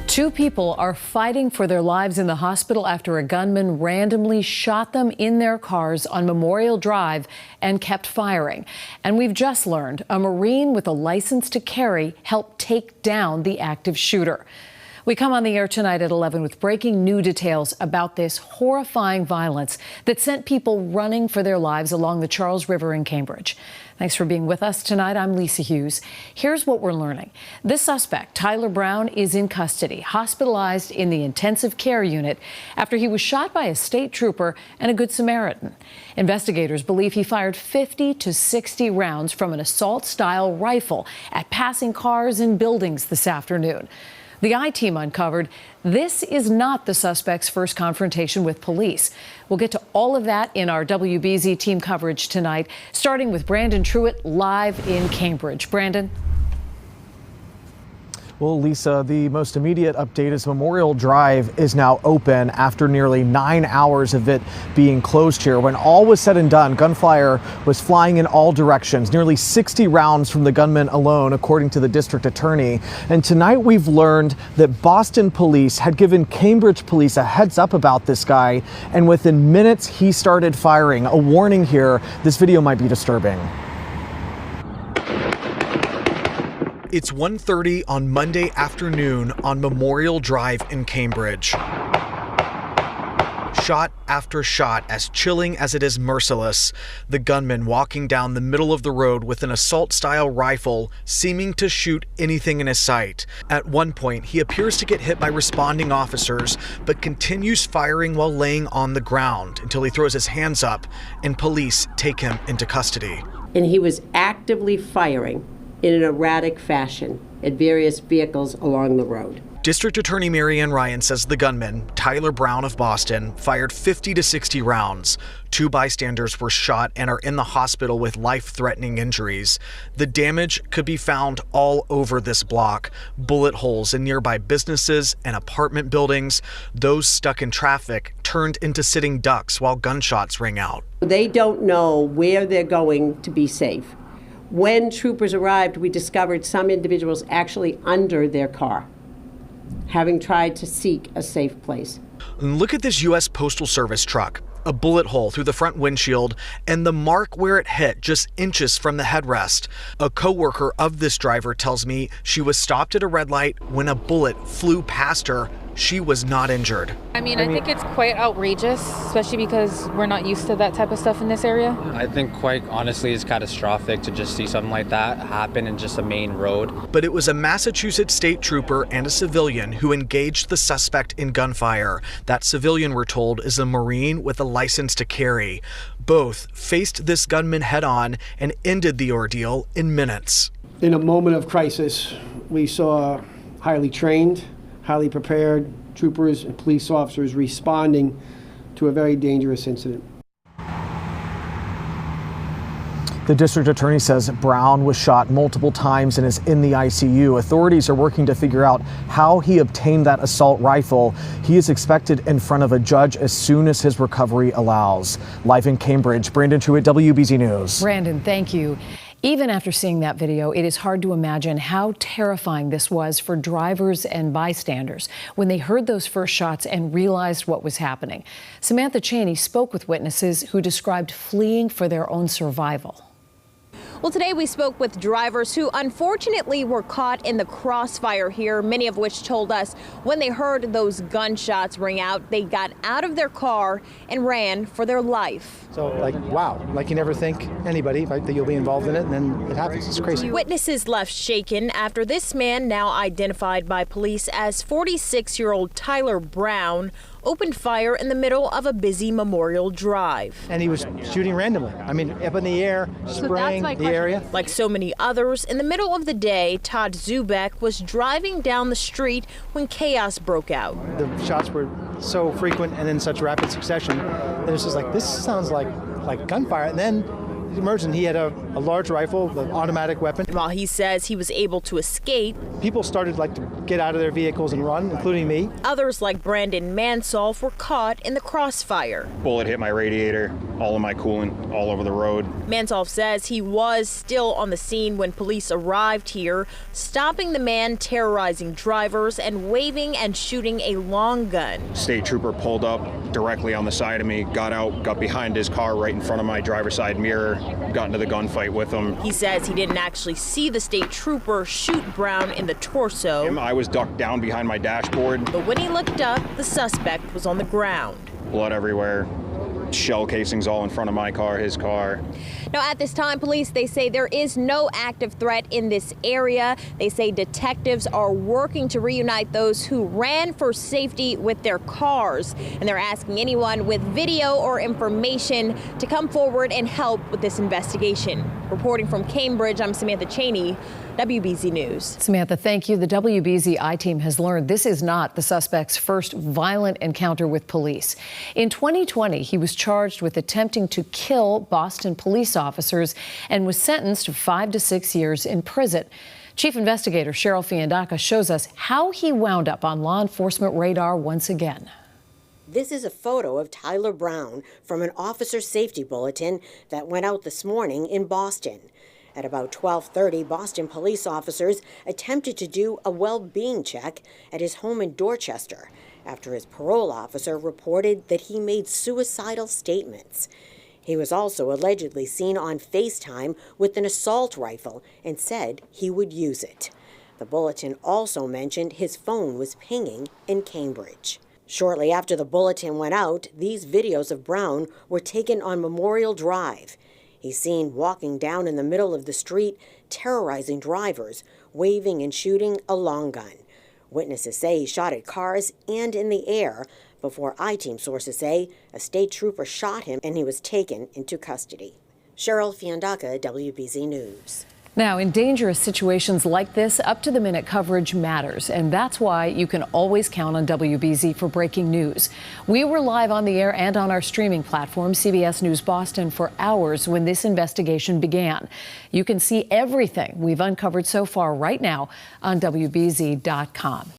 Two people are fighting for their lives in the hospital after a gunman randomly shot them in their cars on Memorial Drive and kept firing. And we've just learned a Marine with a license to carry helped take down the active shooter. We come on the air tonight at 11 with breaking new details about this horrifying violence that sent people running for their lives along the Charles River in Cambridge. Thanks for being with us tonight. I'm Lisa Hughes. Here's what we're learning. This suspect, Tyler Brown, is in custody, hospitalized in the intensive care unit after he was shot by a state trooper and a Good Samaritan. Investigators believe he fired 50 to 60 rounds from an assault-style rifle at passing cars and buildings this afternoon. The I-Team uncovered this is not the suspect's first confrontation with police. We'll get to all of that in our WBZ team coverage tonight, starting with Brandon Truitt live in Cambridge. Brandon. Well, Lisa, the most immediate update is Memorial Drive is now open after nearly 9 hours of it being closed here. When all was said and done, gunfire was flying in all directions, nearly 60 rounds from the gunman alone, according to the district attorney. And tonight we've learned that Boston police had given Cambridge police a heads up about this guy, and within minutes he started firing. A warning here, this video might be disturbing. It's 1:30 on Monday afternoon on Memorial Drive in Cambridge. Shot after shot, as chilling as it is merciless. The gunman walking down the middle of the road with an assault-style rifle, seeming to shoot anything in his sight. At one point, he appears to get hit by responding officers, but continues firing while laying on the ground until he throws his hands up and police take him into custody. And he was actively firing in an erratic fashion at various vehicles along the road. District Attorney Marianne Ryan says the gunman, Tyler Brown of Boston, fired 50 to 60 rounds. Two bystanders were shot and are in the hospital with life-threatening injuries. The damage could be found all over this block. Bullet holes in nearby businesses and apartment buildings. Those stuck in traffic turned into sitting ducks while gunshots ring out. They don't know where they're going to be safe. When troopers arrived, we discovered some individuals actually under their car, having tried to seek a safe place. Look at this U.S. Postal Service truck. A bullet hole through the front windshield and the mark where it hit just inches from the headrest. A co-worker of this driver tells me she was stopped at a red light when a bullet flew past her. She was not injured. I think it's quite outrageous, especially because we're not used to that type of stuff in this area. I think quite honestly it's catastrophic to just see something like that happen in just a main road. But it was a Massachusetts state trooper and a civilian who engaged the suspect in gunfire. That civilian, we're told, is a Marine with a license to carry. Both faced this gunman head on and ended the ordeal in minutes. In a moment of crisis, we saw highly trained, highly prepared troopers and police officers responding to a very dangerous incident. The district attorney says Brown was shot multiple times and is in the ICU. Authorities are working to figure out how he obtained that assault rifle. He is expected in front of a judge as soon as his recovery allows. Live in Cambridge, Brandon Truitt, WBZ News. Brandon, thank you. Even after seeing that video, it is hard to imagine how terrifying this was for drivers and bystanders when they heard those first shots and realized what was happening. Samantha Cheney spoke with witnesses who described fleeing for their own survival. Well, today we spoke with drivers who unfortunately were caught in the crossfire here, many of which told us when they heard those gunshots ring out, they got out of their car and ran for their life. So, wow, you never think anybody that you'll be involved in it, and then it happens. It's crazy. Witnesses left shaken after this man, now identified by police as 46-year-old Tyler Brown, opened fire in the middle of a busy Memorial Drive. And he was shooting randomly. Up in the air, spraying the area. Like so many others, in the middle of the day, Todd Zubek was driving down the street when chaos broke out. The shots were so frequent and in such rapid succession that it's just this sounds like gunfire. And then emerged and he had a large rifle, an automatic weapon. And while he says he was able to escape, People started to get out of their vehicles and run, including me. others like Brandon Mansolf were caught in the crossfire. Bullet hit my radiator, all of my coolant, all over the road. Mansolf says he was still on the scene when police arrived here, stopping the man terrorizing drivers and waving and shooting a long gun. State trooper pulled up directly on the side of me, got out, got behind his car right in front of my driver's side mirror, got into the gunfight with him. He says he didn't actually see the state trooper shoot Brown in the torso, I was ducked down behind my dashboard, but when he looked up, the suspect was on the ground. blood everywhere, shell casings all in front of my car, his car. Now, at this time, police, they say there is no active threat in this area. They say detectives are working to reunite those who ran for safety with their cars. And they're asking anyone with video or information to come forward and help with this investigation. Reporting from Cambridge, I'm Samantha Cheney, WBZ News. Samantha, thank you. The WBZ I-team has learned this is not the suspect's first violent encounter with police. In 2020, he was charged with attempting to kill Boston police officers and was sentenced to 5 to 6 years in prison. Chief Investigator Cheryl Fiandaca shows us how he wound up on law enforcement radar once again. This is a photo of Tyler Brown from an officer safety bulletin that went out this morning in Boston. At about 12:30, Boston police officers attempted to do a well-being check at his home in Dorchester after his parole officer reported that he made suicidal statements. He was also allegedly seen on FaceTime with an assault rifle and said he would use it. The bulletin also mentioned his phone was pinging in Cambridge. Shortly after the bulletin went out, these videos of Brown were taken on Memorial Drive. He's seen walking down in the middle of the street, terrorizing drivers, waving and shooting a long gun. Witnesses say he shot at cars and in the air before I-team sources say a state trooper shot him and he was taken into custody. Cheryl Fiandaca, WBZ News. Now, in dangerous situations like this, up-to-the-minute coverage matters, and that's why you can always count on WBZ for breaking news. We were live on the air and on our streaming platform, CBS News Boston, for hours when this investigation began. You can see everything we've uncovered so far right now on WBZ.com.